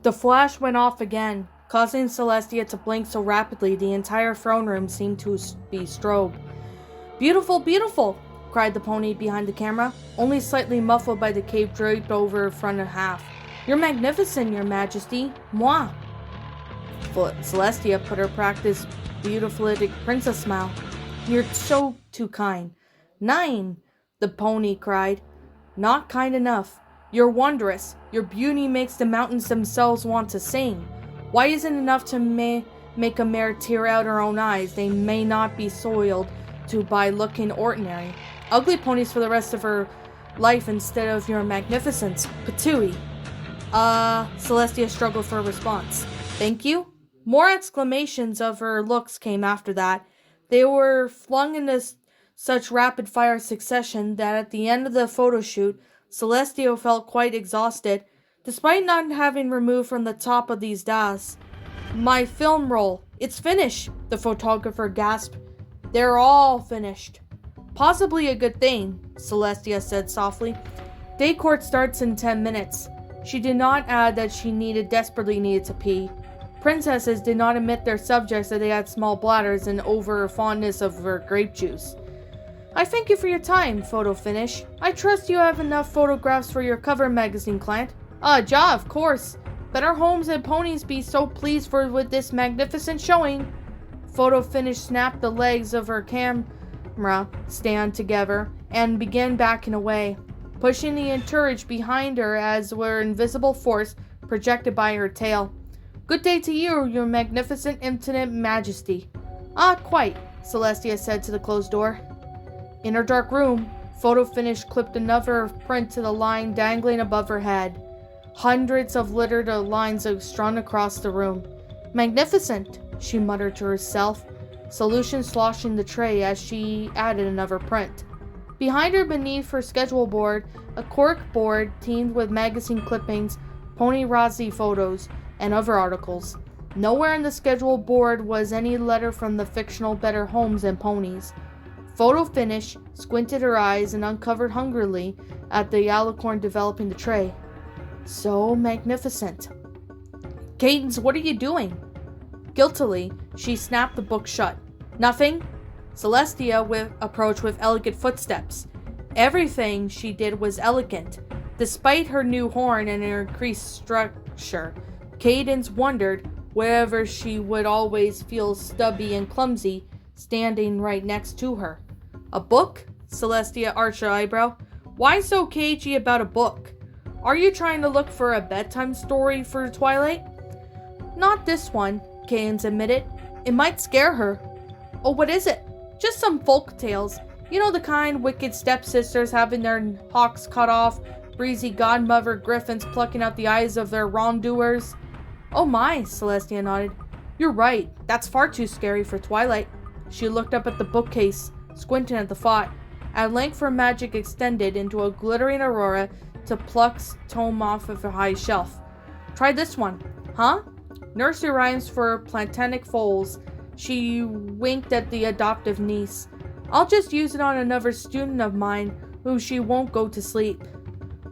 The flash went off again, causing Celestia to blink so rapidly the entire throne room seemed to be strobe. "Beautiful, beautiful!" cried the pony behind the camera, only slightly muffled by the cape draped over front and half. "You're magnificent, your majesty. Moi!" Celestia put her practiced, beautifulitic princess smile. "You're so too kind." "Nine!" the pony cried. "Not kind enough. You're wondrous. Your beauty makes the mountains themselves want to sing. Why isn't it enough to make a mare tear out her own eyes? They may not be soiled by looking ordinary. Ugly ponies for the rest of her life instead of your magnificence. Patooey." Celestia struggled for a response. "Thank you?" More exclamations of her looks came after that. They were flung into such rapid-fire succession that at the end of the photo shoot, Celestia felt quite exhausted, despite not having removed from the top of these das. "My film roll, it's finished," the photographer gasped. "They're all finished." "Possibly a good thing," Celestia said softly. "Day court starts in 10 minutes. She did not add that she desperately needed to pee. Princesses did not admit their subjects that they had small bladders and over fondness of her grape juice. "I thank you for your time, photo finish. I trust you have enough photographs for your cover magazine client." Ja, of course. Better homes and ponies be so pleased with this magnificent showing." Photo finish snapped the legs of her camera stand together and began backing away, pushing the entourage behind her as were invisible force projected by her tail. "Good day to you, your magnificent infinite majesty." Quite," Celestia said to the closed door. In her dark room, photo finish clipped another print to the line dangling above her head. Hundreds of littered lines strung across the room. "Magnificent," she muttered to herself, solution sloshing the tray as she added another print. Behind her, beneath her schedule board, a cork board teemed with magazine clippings, pony Razi photos, and other articles. Nowhere in the schedule board was any letter from the fictional Better Homes and Ponies. Photo finish, squinted her eyes and uncovered hungrily at the alicorn developing the tray. So magnificent. "Cadence, what are you doing?" Guiltily, she snapped the book shut. "Nothing." Celestia approached with elegant footsteps. Everything she did was elegant. Despite her new horn and her increased structure, Cadence wondered wherever she would always feel stubby and clumsy standing right next to her. "A book?" Celestia arched her eyebrow. "Why so cagey about a book? Are you trying to look for a bedtime story for Twilight?" "Not this one," Cadence admitted. "It might scare her." "Oh, what is it?" "Just some folk tales. You know the kind wicked stepsisters having their hawks cut off, breezy godmother griffins plucking out the eyes of their wrongdoers." "Oh my," Celestia nodded. "You're right. That's far too scary for Twilight." She looked up at the bookcase, squinting at the thought. At length her magic extended into a glittering aurora to pluck tome off of a high shelf. "Try this one." "Huh?" "Nursery rhymes for platonic foals." She winked at the adoptive niece. "I'll just use it on another student of mine who she won't go to sleep."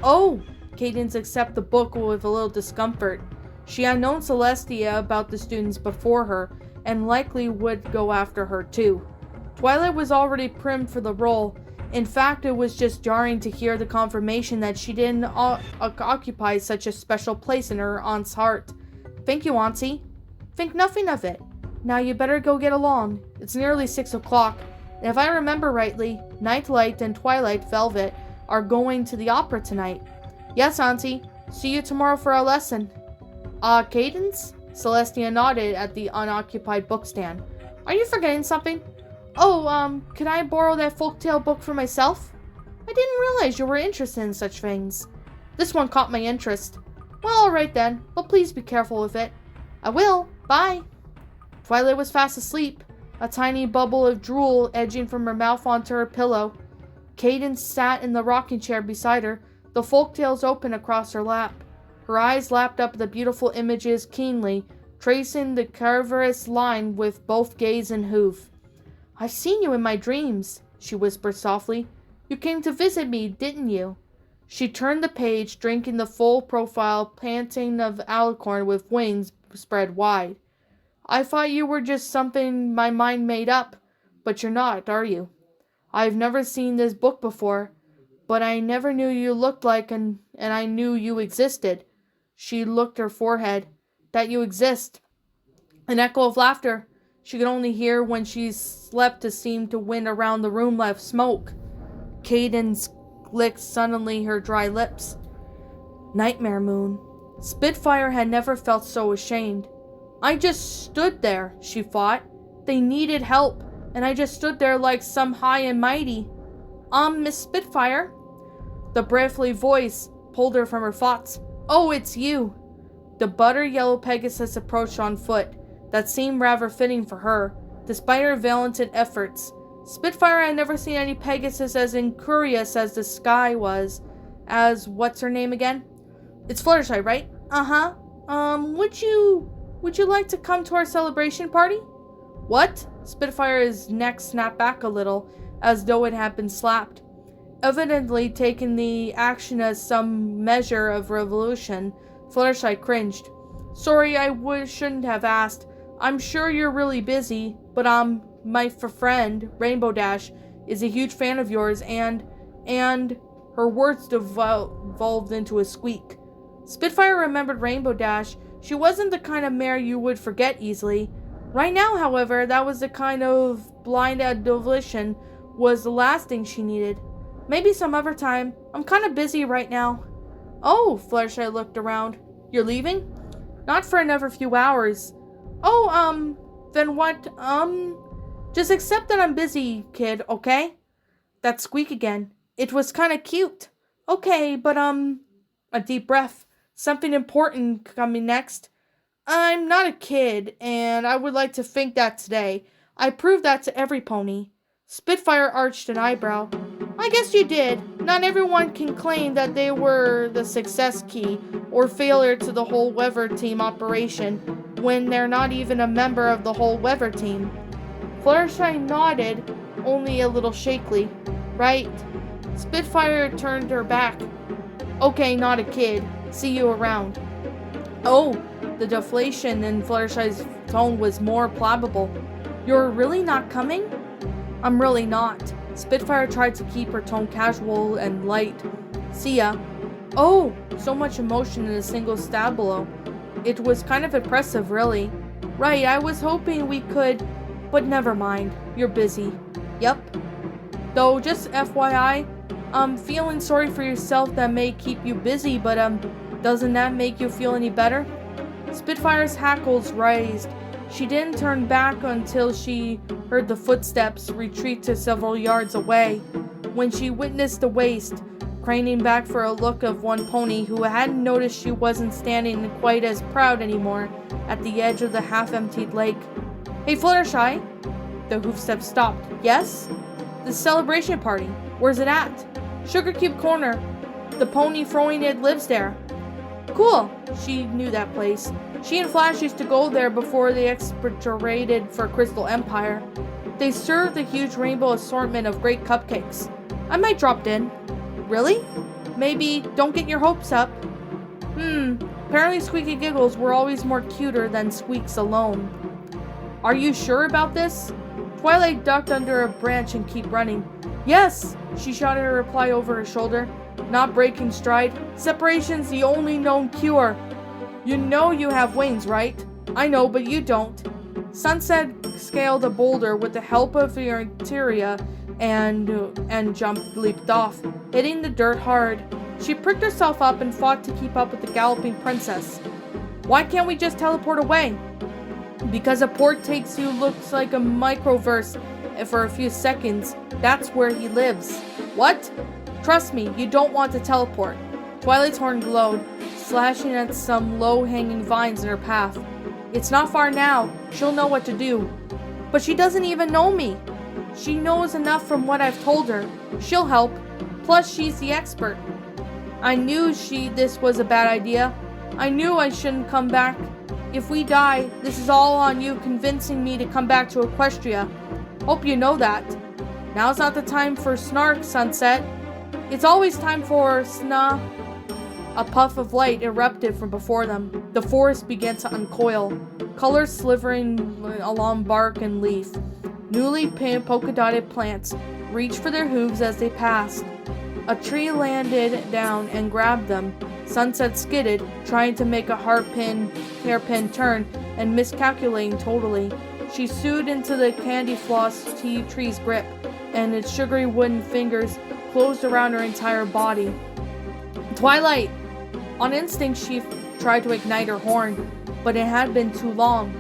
"Oh!" Cadence accepted the book with a little discomfort. She had known Celestia about the students before her, and likely would go after her too. Twilight was already primed for the role. In fact, it was just jarring to hear the confirmation that she didn't occupy such a special place in her aunt's heart. "Thank you, Auntie." "Think nothing of it. Now you better go get along. It's nearly 6 o'clock, and if I remember rightly, Nightlight and Twilight Velvet are going to the opera tonight." "Yes, Auntie. See you tomorrow for our lesson." Cadence?" Celestia nodded at the unoccupied bookstand. "Are you forgetting something?" "Oh, could I borrow that folktale book for myself?" "I didn't realize you were interested in such things." "This one caught my interest." "Well, alright then, but please be careful with it." "I will. Bye." Twilight was fast asleep, a tiny bubble of drool edging from her mouth onto her pillow. Cadence sat in the rocking chair beside her, the folktales open across her lap. Her eyes lapped up the beautiful images keenly, tracing the carverous line with both gaze and hoof. I've seen you in my dreams, she whispered softly. You came to visit me, didn't you? She turned the page, drinking the full profile painting of Alicorn with wings spread wide. I thought you were just something my mind made up, but you're not, are you? I've never seen this book before, but I never knew you looked like and I knew you existed. She looked her forehead. That you exist. An echo of laughter she could only hear when she slept to seem to wind around the room like smoke. Cadence licked suddenly her dry lips. Nightmare Moon. Spitfire had never felt so ashamed. I just stood there, she thought. They needed help, and I just stood there like some high and mighty. Miss Spitfire? The breathly voice pulled her from her thoughts. Oh, it's you. The butter-yellow Pegasus approached on foot. That seemed rather fitting for her, despite her valiant efforts. Spitfire had never seen any Pegasus as incurious as the sky was. As, what's her name again? It's Fluttershy, right? Uh-huh. Would you like to come to our celebration party? What? Spitfire's neck snapped back a little, as though it had been slapped. Evidently taking the action as some measure of revolution, Fluttershy cringed. Sorry, shouldn't have asked. I'm sure you're really busy, but my friend, Rainbow Dash, is a huge fan of yours, and her words devolved into a squeak. Spitfire remembered Rainbow Dash. She wasn't the kind of mare you would forget easily. Right now, however, that was the kind of blind devotion was the last thing she needed. Maybe some other time. I'm kind of busy right now. Oh, Fluttershy looked around. You're leaving? Not for another few hours. Oh, then what, just accept that I'm busy, kid, okay? That squeak again. It was kind of cute. Okay, but, a deep breath. Something important coming next. I'm not a kid, and I would like to think that today. I proved that to every pony. Spitfire arched an eyebrow. I guess you did. Not everyone can claim that they were the success key or failure to the whole weather team operation when they're not even a member of the whole weather team. Fluttershy nodded, only a little shakily. Right. Spitfire turned her back. Okay, not a kid. See you around. Oh, the deflation in Fluttershy's tone was more palpable. You're really not coming? I'm really not. Spitfire tried to keep her tone casual and light. See ya. Oh, so much emotion in a single stabilo. It was kind of impressive, really. Right, I was hoping we could, but never mind. You're busy. Yep. Though, just FYI, feeling sorry for yourself that may keep you busy, but, doesn't that make you feel any better? Spitfire's hackles raised. She didn't turn back until she heard the footsteps retreat to several yards away. When she witnessed the waist, craning back for a look of one pony who hadn't noticed she wasn't standing quite as proud anymore at the edge of the half-emptied lake. Hey, Fluttershy! The hoofsteps stopped. Yes? The celebration party. Where's it at? Sugar Cube Corner. The pony throwing it lives there. Cool. She knew that place. She and Flash used to go there before they expurgated for Crystal Empire. They served a huge rainbow assortment of great cupcakes. I might drop in. Really? Maybe don't get your hopes up. Apparently Squeaky Giggles were always more cuter than Squeaks alone. Are you sure about this? Twilight ducked under a branch and kept running. Yes, she shouted a reply over her shoulder, not breaking stride. Separation's the only known cure. You know you have wings, right? I know, but you don't. Sunset scaled a boulder with the help of the interior and leaped off, hitting the dirt hard. She pricked herself up and fought to keep up with the galloping princess. Why can't we just teleport away? Because a port takes you looks like a microverse for a few seconds. That's where he lives. What? Trust me, you don't want to teleport. Twilight's horn glowed, slashing at some low-hanging vines in her path. It's not far now. She'll know what to do. But she doesn't even know me. She knows enough from what I've told her. She'll help. Plus, she's the expert. I knew this was a bad idea. I knew I shouldn't come back. If we die, this is all on you convincing me to come back to Equestria. Hope you know that. Now's not the time for snark, Sunset. It's always time for sna. A puff of light erupted from before them. The forest began to uncoil, colors slithering along bark and leaf. Newly polka-dotted plants reached for their hooves as they passed. A tree landed down and grabbed them. Sunset skidded, trying to make a hairpin turn and miscalculating totally. She sewed into the candy floss tree's grip, and its sugary wooden fingers closed around her entire body. Twilight! On instinct, she tried to ignite her horn, but it had been too long.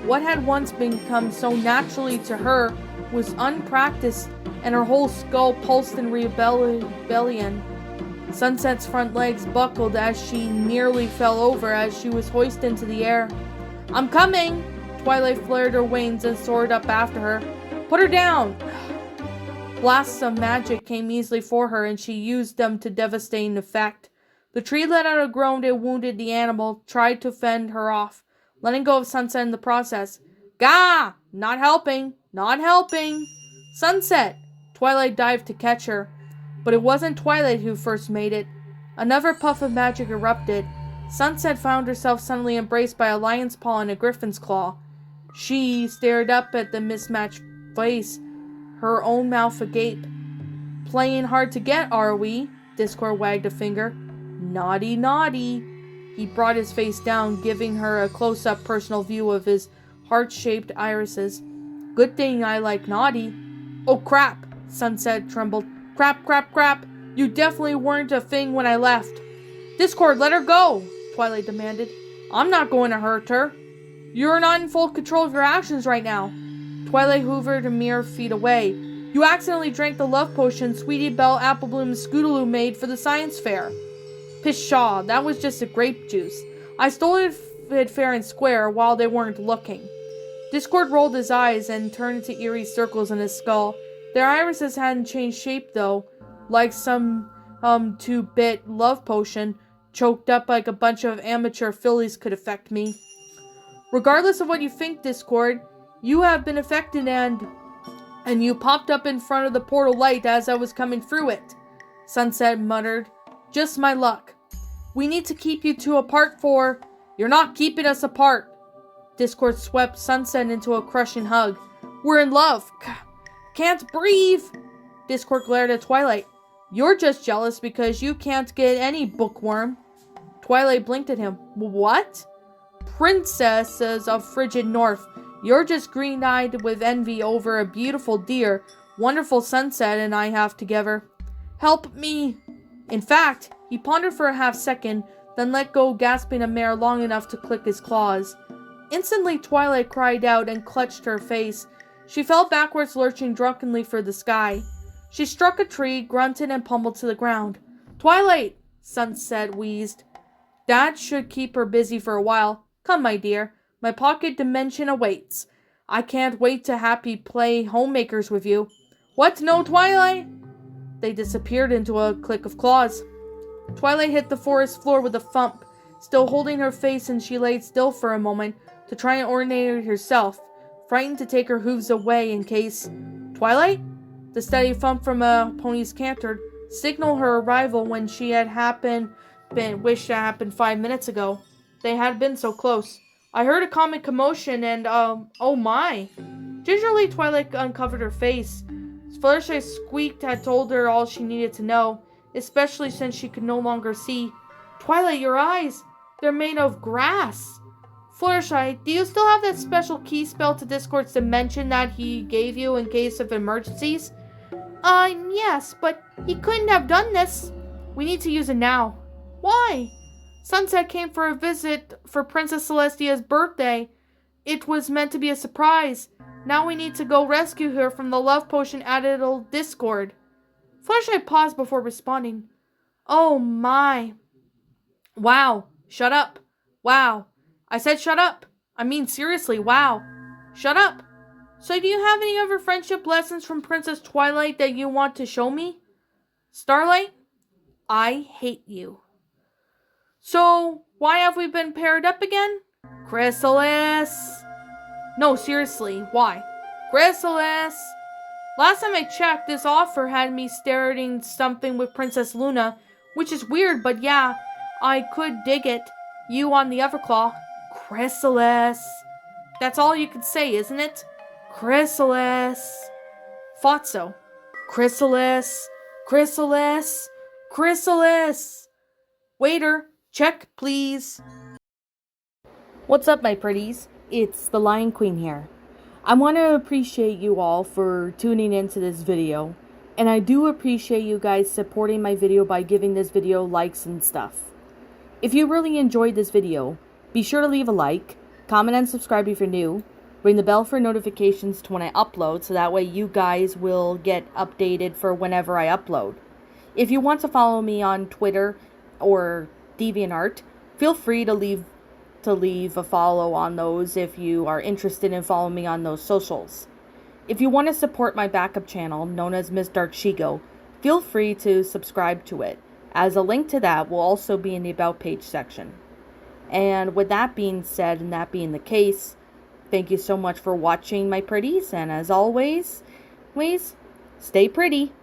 What had once become so naturally to her was unpracticed, and her whole skull pulsed in rebellion. Sunset's front legs buckled as she nearly fell over as she was hoisted into the air. "I'm coming!" Twilight flared her wings and soared up after her. "Put her down!" Blasts of magic came easily for her, and she used them to devastating effect. The tree let out a groan that wounded the animal, tried to fend her off, letting go of Sunset in the process. "Gah! Not helping! Not helping!" "Sunset!" Twilight dived to catch her. But it wasn't Twilight who first made it. Another puff of magic erupted. Sunset found herself suddenly embraced by a lion's paw and a griffin's claw. She stared up at the mismatched face, her own mouth agape. "Playing hard to get, are we?" Discord wagged a finger. "Naughty, naughty." He brought his face down, giving her a close-up personal view of his heart-shaped irises. "Good thing I like naughty." "Oh crap!" Sunset trembled. "Crap, crap, crap! You definitely weren't a thing when I left." "Discord, let her go!" Twilight demanded. "I'm not going to hurt her." "You're not in full control of your actions right now." Twilight hovered a mere feet away. "You accidentally drank the love potion Sweetie Belle, Applebloom, and Scootaloo made for the science fair." "Pshaw, that was just a grape juice. I stole it fair and square while they weren't looking." Discord rolled his eyes and turned into eerie circles in his skull. Their irises hadn't changed shape though, like some 2-bit love potion, choked up like a bunch of amateur fillies could affect me. "Regardless of what you think, Discord, you have been affected and you popped up in front of the portal light as I was coming through it," Sunset muttered. "Just my luck. We need to keep you two apart for—" "You're not keeping us apart." Discord swept Sunset into a crushing hug. "We're in love. Can't breathe." Discord glared at Twilight. "You're just jealous because you can't get any bookworm." Twilight blinked at him. "What?" "Princesses of Frigid North, you're just green-eyed with envy over a beautiful dear, wonderful Sunset and I have together. Help me." In fact, he pondered for a half-second, then let go, gasping a mare long enough to click his claws. Instantly, Twilight cried out and clutched her face. She fell backwards, lurching drunkenly for the sky. She struck a tree, grunted, and pummeled to the ground. "Twilight!" Sunset wheezed. "That should keep her busy for a while. Come, my dear. My pocket dimension awaits. I can't wait to happy play homemakers with you." "What? No, Twilight?" They disappeared into a click of claws. Twilight hit the forest floor with a thump, still holding her face, and she laid still for a moment to try and orient herself, frightened to take her hooves away in case— "Twilight?" The steady thump from a pony's canter signaled her arrival when she had wished it happened 5 minutes ago. They had been so close. "I heard a common commotion and, oh my." Gingerly, Twilight uncovered her face. Fluttershy's squeak had told her all she needed to know, especially since she could no longer see. "Twilight, your eyes! They're made of grass!" "Fluttershy, do you still have that special key spell to Discord's dimension that he gave you in case of emergencies?" Yes, but he couldn't have done this." "We need to use it now." "Why?" "Sunset came for a visit for Princess Celestia's birthday. It was meant to be a surprise. Now we need to go rescue her from the love potion added Discord." Fluttershy paused before responding. "Oh my." "Wow. Shut up. Wow. I said shut up. I mean seriously, wow. Shut up. So do you have any other friendship lessons from Princess Twilight that you want to show me?" "Starlight, I hate you." "So, why have we been paired up again?" "Chrysalis!" "No, seriously, why?" Chrysalis! Last time I checked, this offer had me staring something with Princess Luna, which is weird, but yeah, I could dig it. You on the other claw. Chrysalis! That's all you could say, isn't it? Chrysalis! Thought so. Chrysalis! Chrysalis! Chrysalis! Waiter, check, please. What's up, my pretties? It's the Lion Queen here. I want to appreciate you all for tuning into this video, and I do appreciate you guys supporting my video by giving this video likes and stuff. If you really enjoyed this video, be sure to leave a like, comment and subscribe if you're new, ring the bell for notifications to when I upload so that way you guys will get updated for whenever I upload. If you want to follow me on Twitter or DeviantArt, feel free to leave a follow on those if you are interested in following me on those socials. If you want to support my backup channel, known as Miss Dark Shigo, feel free to subscribe to it, as a link to that will also be in the About page section. And with that being said, and that being the case, thank you so much for watching, my pretties, and as always, please, stay pretty.